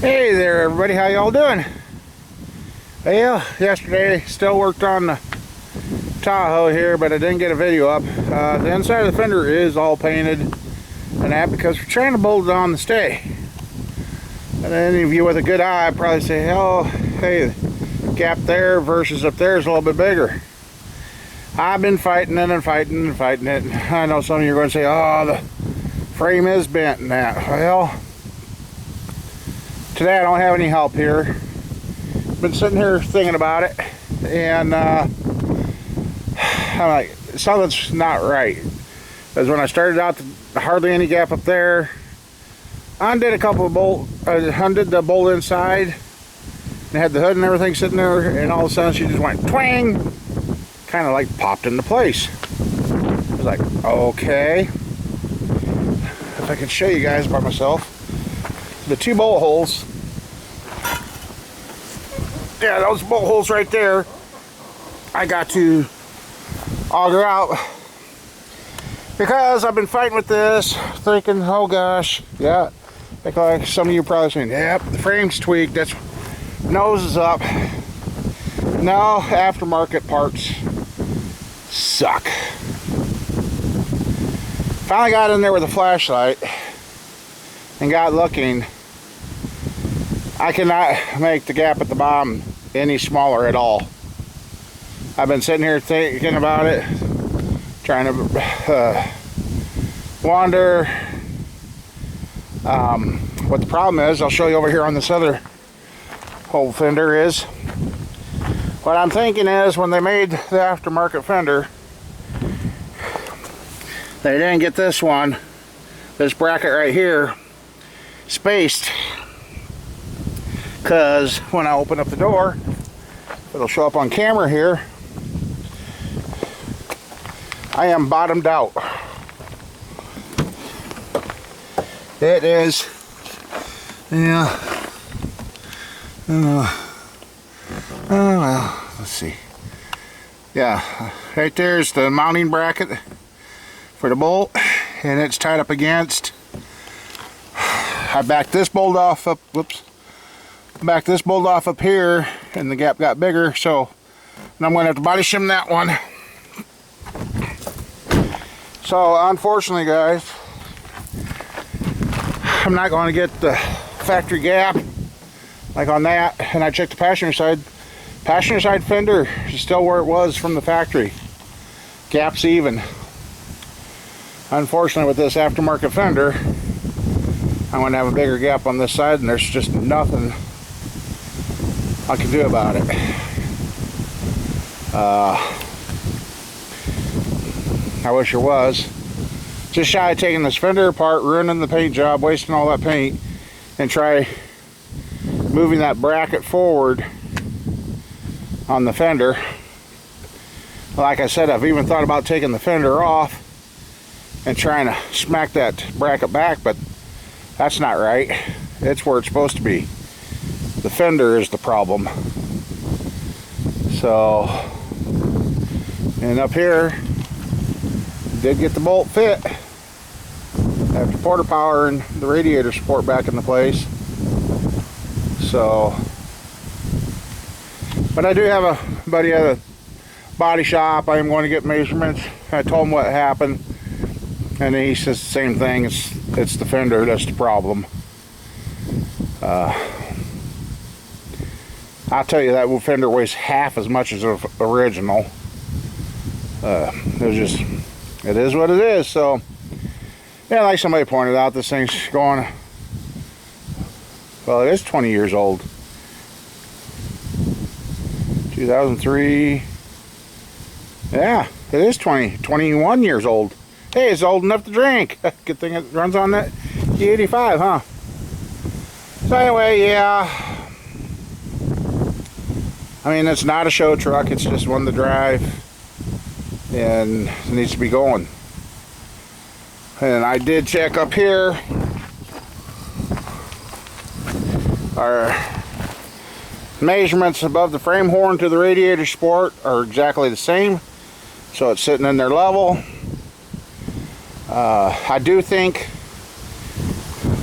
Hey there everybody, how y'all doing? Well, yesterday still worked on the Tahoe here, but I didn't get a video up. The inside of the fender is all painted and that because we're trying to bolt it on to stay. And any of you with a good eye probably say, oh, hey, the gap there versus up there is a little bit bigger. I've been fighting it and fighting and fighting it. I know some of you are going to say, oh, the frame is bent and that. Well, today I don't have any help here. Been sitting here thinking about it, and I'm like, something's not right. Because when I started out, hardly any gap up there. Undid a couple of undid the bolt inside, and had the hood and everything sitting there, and all of a sudden she just went twang, kind of like popped into place. I was like, okay. If I can show you guys by myself. The two bolt holes, yeah, those bolt holes right there, I got to auger out because I've been fighting with this, thinking, oh gosh, yeah, like some of you probably saying, yep, the frame's tweaked, that's nose is up. No, aftermarket parts suck. Finally got in there with a flashlight and got looking. I cannot make the gap at the bottom any smaller at all. I've been sitting here thinking about it, trying to wander. What the problem is, I'll show you over here on this other whole fender is, what I'm thinking is when they made the aftermarket fender, they didn't get this one, this bracket right here, spaced, because when I open up the door, it'll show up on camera here, I am bottomed out. It is, yeah, well, let's see, yeah, right there's the mounting bracket for the bolt, and it's tied up against. I backed this bolt off up, whoops, backed this bolt off up here, and the gap got bigger, so I'm going to have to body shim that one. So unfortunately guys, I'm not going to get the factory gap like on that, and I checked the passenger side fender is still where it was from the factory, gap's even. Unfortunately with this aftermarket fender, I'm going to have a bigger gap on this side, and there's just nothing I can do about it. I wish there was. Just shy of taking this fender apart, ruining the paint job, wasting all that paint, and try moving that bracket forward on the fender. Like I said, I've even thought about taking the fender off and trying to smack that bracket back, but that's not right. It's where it's supposed to be. The fender is the problem. So, and up here, did get the bolt fit after porter power and the radiator support back into place. So, but I do have a buddy at a body shop. I am going to get measurements. I told him what happened, and he says the same thing. It's the fender that's the problem. I'll tell you, that fender weighs half as much as the original. It is what it is. So, yeah, like somebody pointed out, this thing's going, well, it is 20 years old. 2003. Yeah, it is 21 years old. Hey, it's old enough to drink. Good thing it runs on that E85, huh? So anyway, yeah. I mean, it's not a show truck. It's just one to drive. And it needs to be going. And I did check up here. Our measurements above the frame horn to the radiator support are exactly the same. So it's sitting in their level. I do think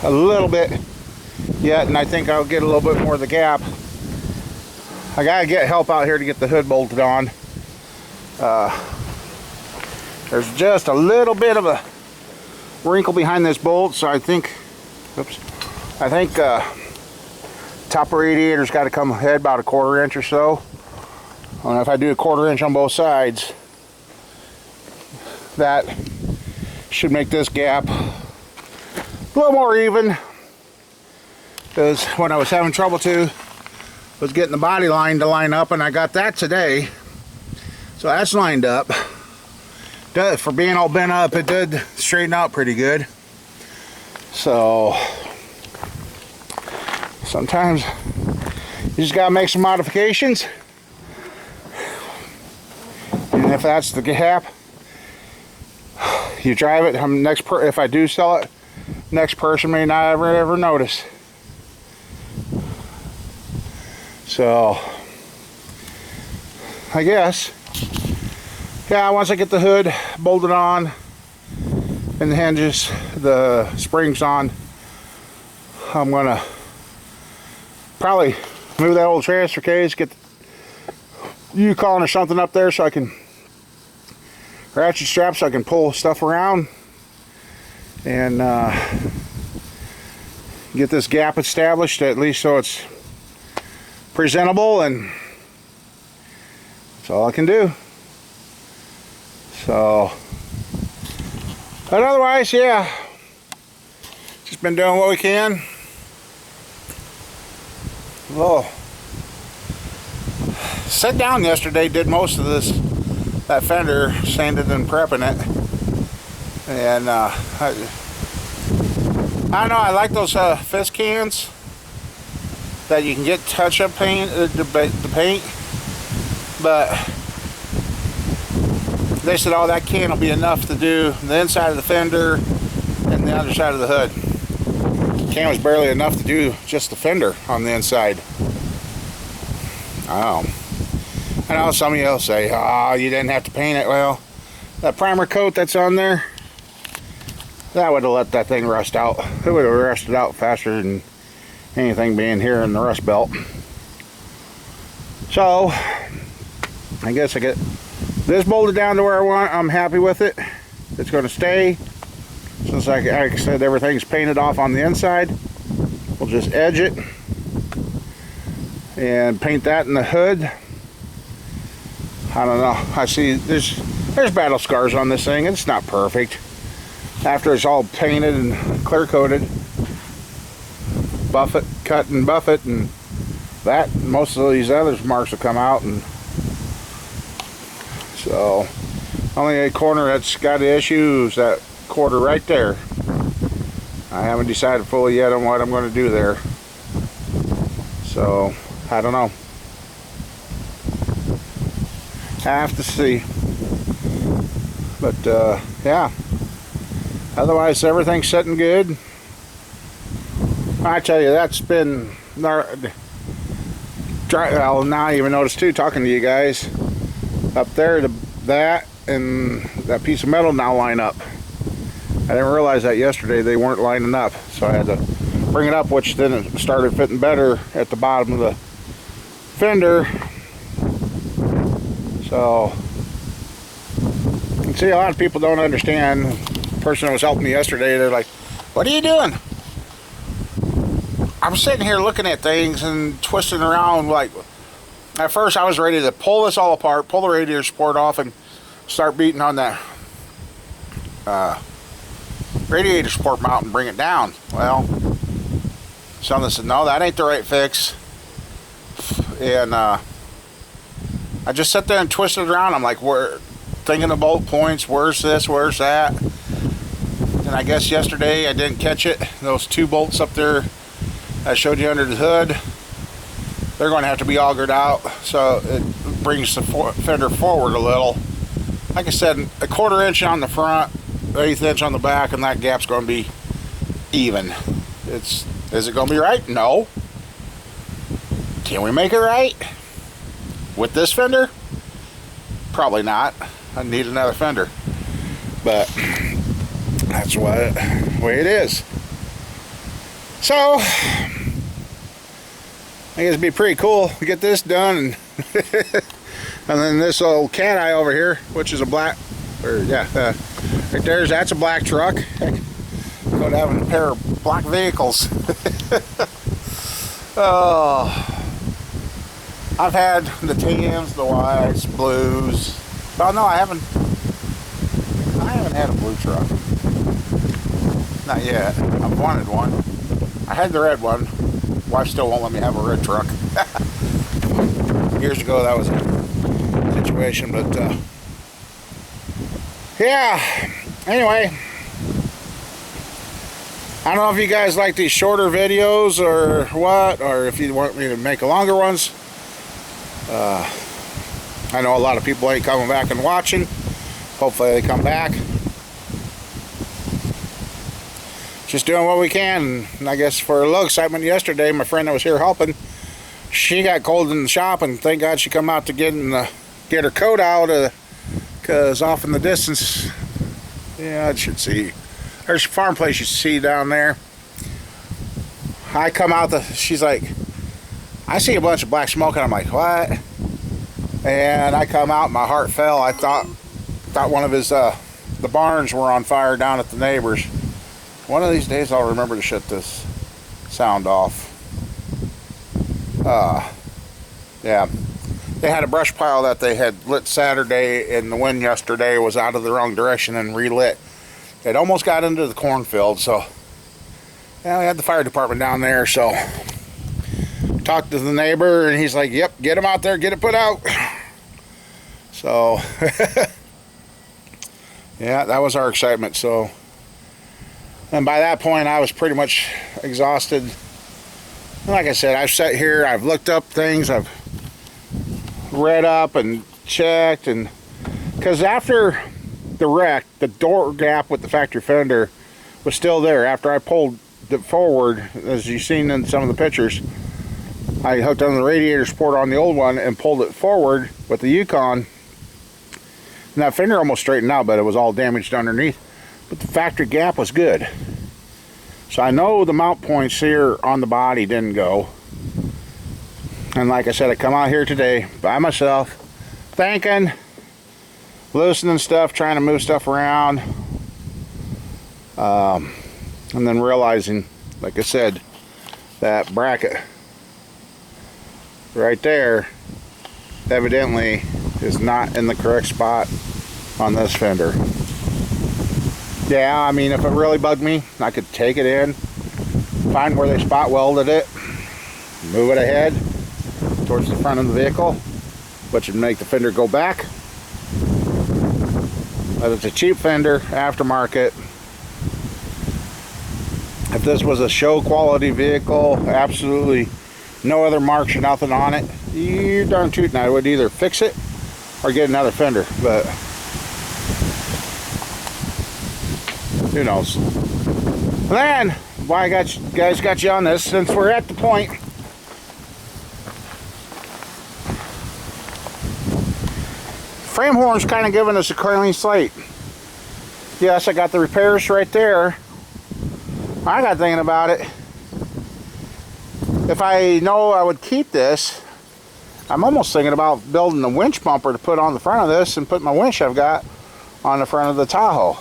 a little bit yet, and I think I'll get a little bit more of the gap. I gotta get help out here to get the hood bolted on. There's just a little bit of a wrinkle behind this bolt, so I think, top of radiator's got to come ahead about a 1/4 inch or so. And if I do a 1/4 inch on both sides, that should make this gap a little more even. Because when I was having trouble was getting the body line to line up, and I got that today, so that's lined up. For being all bent up, it did straighten out pretty good. So sometimes you just gotta make some modifications, and if that's the gap, you drive it. If I do sell it, next person may not ever notice. So I guess, yeah, once I get the hood bolted on and the hinges, the springs on, I'm gonna probably move that old transfer case, get the Yukon or something up there so I can, ratchet straps so I can pull stuff around, and get this gap established, at least so it's presentable, and that's all I can do. So, but otherwise, yeah, just been doing what we can. Well, sat down yesterday, did most of that fender, sanded and prepping it, and I don't know, I like those fist cans that you can get touch-up paint, the paint, but they said, oh, that can will be enough to do the inside of the fender and the underside of the hood. The can was barely enough to do just the fender on the inside. I know some of you will say, oh, you didn't have to paint it. Well, that primer coat that's on there, that would have let that thing rust out. It would have rusted out faster than anything being here in the rust belt. So I guess I get this bolted down to where I want. I'm happy with it. It's going to stay. Since like I said, everything's painted off on the inside, we'll just edge it and paint that in the hood. I don't know. I see there's battle scars on this thing. It's not perfect. After it's all painted and clear coated, buff it, cut and buff it, and that, most of these other marks will come out. And so only a corner that's got issues, that quarter right there. I haven't decided fully yet on what I'm going to do there, so I don't know. I have to see. But yeah, otherwise everything's sitting good. I tell you, that's been well, now I even noticed too, talking to you guys up there, that and that piece of metal now line up. I didn't realize that yesterday, they weren't lining up, so I had to bring it up, which then it started fitting better at the bottom of the fender. So you can see a lot of people don't understand. The person that was helping me yesterday, they're like, what are you doing? I'm sitting here looking at things and twisting around. Like, at first I was ready to pull this all apart, pull the radiator support off, and start beating on that radiator support mount and bring it down. Well, someone said, no, that ain't the right fix. And I just sat there and twisted around. I'm like, thinking of bolt points, where's this, where's that? And I guess yesterday I didn't catch it. Those two bolts up there I showed you under the hood, they're going to have to be augered out, so it brings the fender forward a little. Like I said, a 1/4 inch on the front, 1/8 inch on the back, and that gap's going to be even. Is it going to be right? No. Can we make it right with this fender? Probably not. I need another fender, but that's the way it is. So think it'd be pretty cool to get this done, and and then this old cat eye over here, which is a black, or yeah, right there's, that's a black truck. Heck, go to having a pair of black vehicles. Oh, I've had the tans, the whites, blues. Oh no, I haven't had a blue truck. Not yet. I've wanted one. I had the red one. Wife still won't let me have a red truck. Years ago that was a situation, but yeah. Anyway, I don't know if you guys like these shorter videos or what, or if you want me to make longer ones. I know a lot of people ain't coming back and watching. Hopefully they come back. Just doing what we can. And I guess for a little excitement yesterday, my friend that was here helping, she got cold in the shop, and thank God she come out to get her coat out, because off in the distance, yeah, I should see. There's a farm place you see down there. I come out, she's like, I see a bunch of black smoke, and I'm like, what? And I come out, my heart fell. I thought one of his the barns were on fire down at the neighbors. One of these days I'll remember to shut this sound off. Yeah, they had a brush pile that they had lit Saturday, and the wind yesterday was out of the wrong direction and relit. It almost got into the cornfield, so yeah, we had the fire department down there, so talked to the neighbor, and he's like, yep, get him out there, get it put out. So yeah, that was our excitement. So, and by that point I was pretty much exhausted. And like I said, I've sat here, I've looked up things, I've read up and checked, and because after the wreck, the door gap with the factory fender was still there. After I pulled it forward, as you've seen in some of the pictures, I hooked on the radiator support on the old one and pulled it forward with the Yukon, and that fender almost straightened out, but it was all damaged underneath. But the factory gap was good. So I know the mount points here on the body didn't go. And like I said, I come out here today by myself, thinking, loosening stuff, trying to move stuff around, and then realizing, like I said, that bracket right there evidently is not in the correct spot on this fender. Yeah, I mean, if it really bugged me, I could take it in, find where they spot welded it, move it ahead towards the front of the vehicle, which would make the fender go back. But it's a cheap fender, aftermarket. If this was a show quality vehicle, absolutely no other marks or nothing on it, you're darn tootin' I would either fix it or get another fender, but who knows. And then, why I guys got you on this, since we're at the point, frame horn's kind of giving us a clean slate. Yes, I got the repairs right there. I got thinking about it. If I know I would keep this, I'm almost thinking about building a winch bumper to put on the front of this and put my winch I've got on the front of the Tahoe.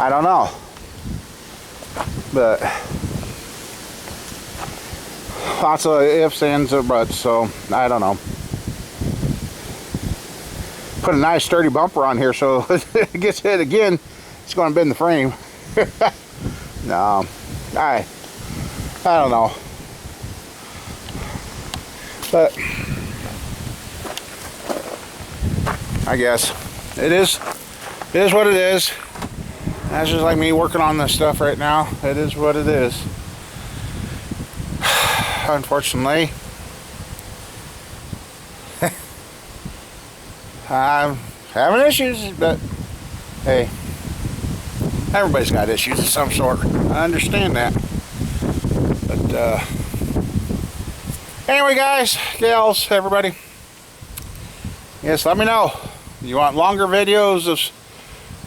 I don't know. But lots of ifs, ands, or buts, so I don't know. Put a nice sturdy bumper on here so if it gets hit again, it's going to bend the frame. No, I don't know. But I guess it is what it is. That's just like me working on this stuff right now. It is what it is. Unfortunately, I'm having issues, but hey, everybody's got issues of some sort. I understand that. But anyway, guys, gals, everybody, yes, let me know. You want longer videos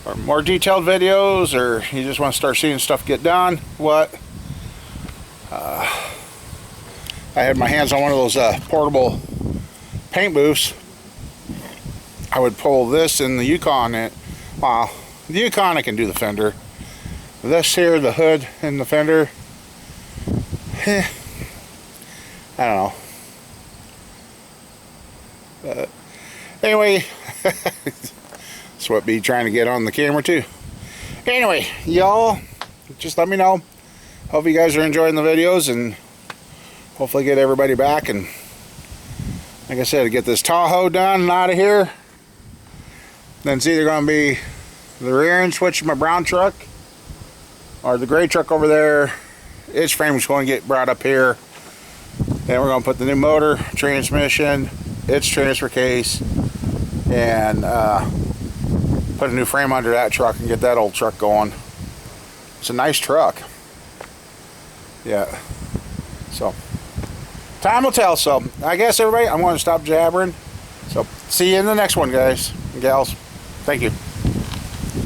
or more detailed videos, or you just want to start seeing stuff get done? What? I had my hands on one of those portable paint booths, I would pull this in the Yukon. Wow, the Yukon I can do the fender. This here, the hood and the fender, I don't know. Anyway, that's what be trying to get on the camera too. Anyway, y'all, just let me know. Hope you guys are enjoying the videos, and hopefully get everybody back, and like I said, get this Tahoe done and out of here. Then it's either going to be the rear end switch of my brown truck or the gray truck over there. Its frame is going to get brought up here. Then we're going to put the new motor, transmission, its transfer case, and put a new frame under that truck and get that old truck going. It's a nice truck. Yeah. So, time will tell. So, I guess everybody, I'm going to stop jabbering. So, see you in the next one, guys and gals. Thank you.